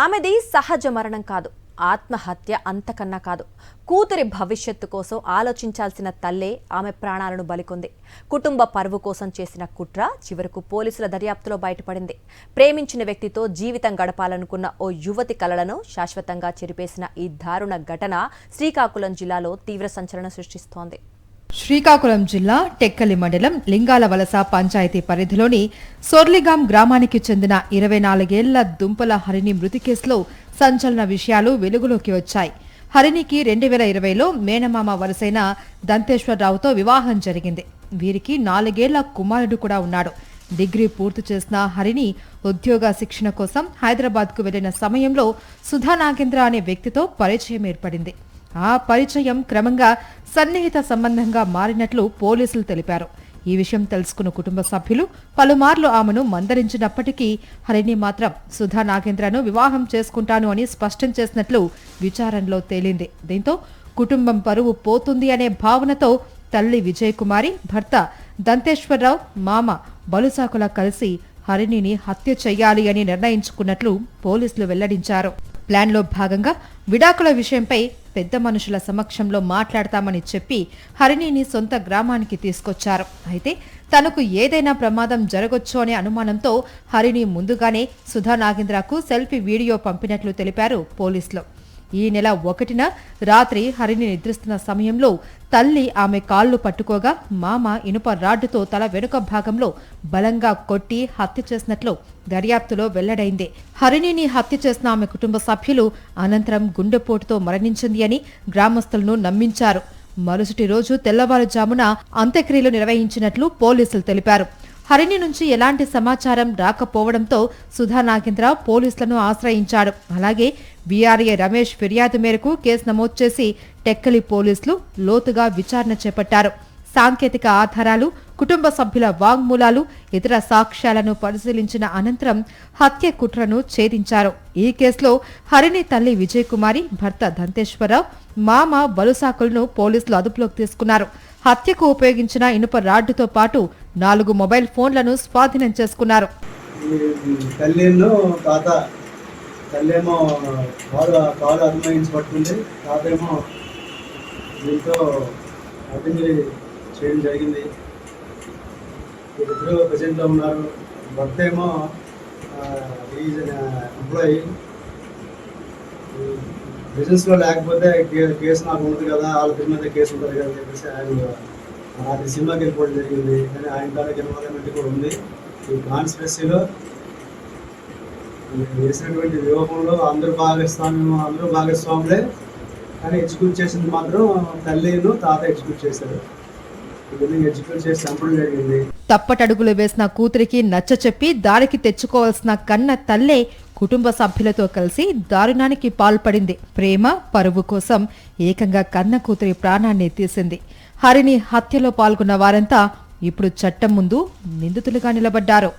ఆమెది సహజ మరణం కాదు, ఆత్మహత్య అంతకన్నా కాదు. కూతురి భవిష్యత్తు కోసం ఆలోచించాల్సిన తల్లే ఆమె ప్రాణాలను బలికొంది. కుటుంబ పరువు కోసం చేసిన కుట్ర చివరకు పోలీసుల దర్యాప్తులో బయటపడింది. ప్రేమించిన వ్యక్తితో జీవితం గడపాలనుకున్న ఓ యువతి కలలను శాశ్వతంగా చెరిపేసిన ఈ దారుణ ఘటన శ్రీకాకుళం జిల్లాలో తీవ్ర సంచలనం సృష్టిస్తోంది. శ్రీకాకుళం జిల్లా టెక్కలి మండలం లింగాలవలస పంచాయతీ పరిధిలోని సోర్లిగాం గ్రామానికి చెందిన 24 ఏళ్ల దుంపల హరిణి మృతి కేసులో సంచలన విషయాలు వెలుగులోకి వచ్చాయి. హరిణికి 2020లో మేనమామ వరసైన దంతేశ్వరరావుతో వివాహం జరిగింది. వీరికి 4 ఏళ్ల కుమారుడు కూడా ఉన్నాడు. డిగ్రీ పూర్తి చేసిన హరిణి ఉద్యోగ శిక్షణ కోసం హైదరాబాద్కు వెళ్లిన సమయంలో సుధా నాగేంద్ర అనే వ్యక్తితో పరిచయం ఏర్పడింది. ఆ పరిచయం క్రమంగా సన్నిహిత సంబంధంగా మారినట్లు పోలీసులు తెలిపారు. ఈ విషయం తెలుసుకున్న కుటుంబ సభ్యులు పలుమార్లు ఆమెను మందలించినప్పటికీ హరిణి మాత్రం సుధా నాగేంద్రను వివాహం చేసుకుంటాను అని స్పష్టం చేసినట్లు విచారణలో తేలింది. దీంతో కుటుంబం పరువు పోతుంది అనే భావనతో తల్లి విజయకుమారి, భర్త దంతేశ్వరరావు, మామ బలుసాకుల కలిసి హరిణిని హత్య చెయ్యాలి అని నిర్ణయించుకున్నట్లు పోలీసులు వెల్లడించారు. ప్లాన్లో భాగంగా విడాకుల విషయంపై పెద్ద మనుషుల సమక్షంలో మాట్లాడతామని చెప్పి హరిణిని సొంత గ్రామానికి తీసుకొచ్చారు. అయితే తనకు ఏదైనా ప్రమాదం జరగొచ్చు అనే అనుమానంతో హరిణి ముందుగానే సుధా నాగేంద్రకు సెల్ఫీ వీడియో పంపినట్లు తెలిపారు పోలీసులు. ఈ నెల 1న రాత్రి హరిణి నిద్రిస్తున్న సమయంలో తల్లి ఆమె కాళ్లు పట్టుకోగా మామ ఇనుప రాడ్డుతో తల వెనుక భాగంలో బలంగా కొట్టి హత్య చేసినట్లు దర్యాప్తులో వెల్లడైంది. హరిణిని హత్య చేసిన ఆమె కుటుంబ సభ్యులు అనంతరం గుండెపోటుతో మరణించింది అని గ్రామస్తులను నమ్మించారు. మరుసటి రోజు తెల్లవారుజామున అంత్యక్రియలు నిర్వహించినట్లు పోలీసులు తెలిపారు. హరిణి నుంచి ఎలాంటి సమాచారం రాకపోవడంతో సుధా నాగేంద్ర పోలీసులను ఆశ్రయించాడు. అలాగే వీఆర్ఏ రమేష్ ఫిర్యాదు మేరకు కేసు నమోదు చేసి టెక్కలి పోలీసులు లోతుగా విచారణ చేపట్టారు. సాంకేతిక ఆధారాలు, కుటుంబ సభ్యుల వాంగ్మూలాలు, ఇతర సాక్ష్యాలను పరిశీలించిన అనంతరం హత్య కుట్రను ఛేదించారు. ఈ కేసులో హరిణి తల్లి విజయకుమారి, భర్త దంతేశ్వరరావు, మామ బలుసాకులను పోలీసులు అదుపులోకి తీసుకున్నారు. హత్యకు ఉపయోగించిన ఇనుప రాడ్డుతో పాటు 4 మొబైల్ ఫోన్లను స్వాధీనం చేసుకున్నారు. తల్లేమో కాలు అనుమతించబడుతుంది, తాతేమో దీంతో అటెండ్ చేయడం జరిగింది. వీరిద్దరూ ప్రజెంట్లో ఉన్నారు. భర్త ఏమో ఈజ్ ఎంప్లాయీ. బిజినెస్లో లేకపోతే కేసు నాకు ఉంది కదా, వాళ్ళ పేరు మీద కేసు ఉంటుంది కదా అని చెప్పేసి ఆయన రాత్రి సినిమాకి వెళ్ళిపోవడం జరిగింది. కానీ ఆయన కాలేజ్ ఇన్వాల్వ్మెంట్ కూడా ఉంది. ఈ కాన్స్పిరసీలో చేసినటువంటి వివాహంలో అందరూ భాగస్వాములే, కానీ ఎగ్జిక్యూట్ చేసింది మాత్రం తల్లిను తాత ఎగ్జిక్యూట్ చేశారు. ఎగ్జిక్యూట్ చేసి చంపడం జరిగింది. తప్పటడుగులు వేసిన కూతురికి నచ్చచెప్పి దారికి తెచ్చుకోవాల్సిన కన్న తల్లే కుటుంబ సభ్యులతో కలిసి దారుణానికి పాల్పడింది. ప్రేమ, పరువు కోసం ఏకంగా కన్న కూతురి ప్రాణాన్ని తీసింది. హరిణి హత్యలో పాల్గొన్న వారంతా ఇప్పుడు చట్టం ముందు నిందితులుగా నిలబడ్డారు.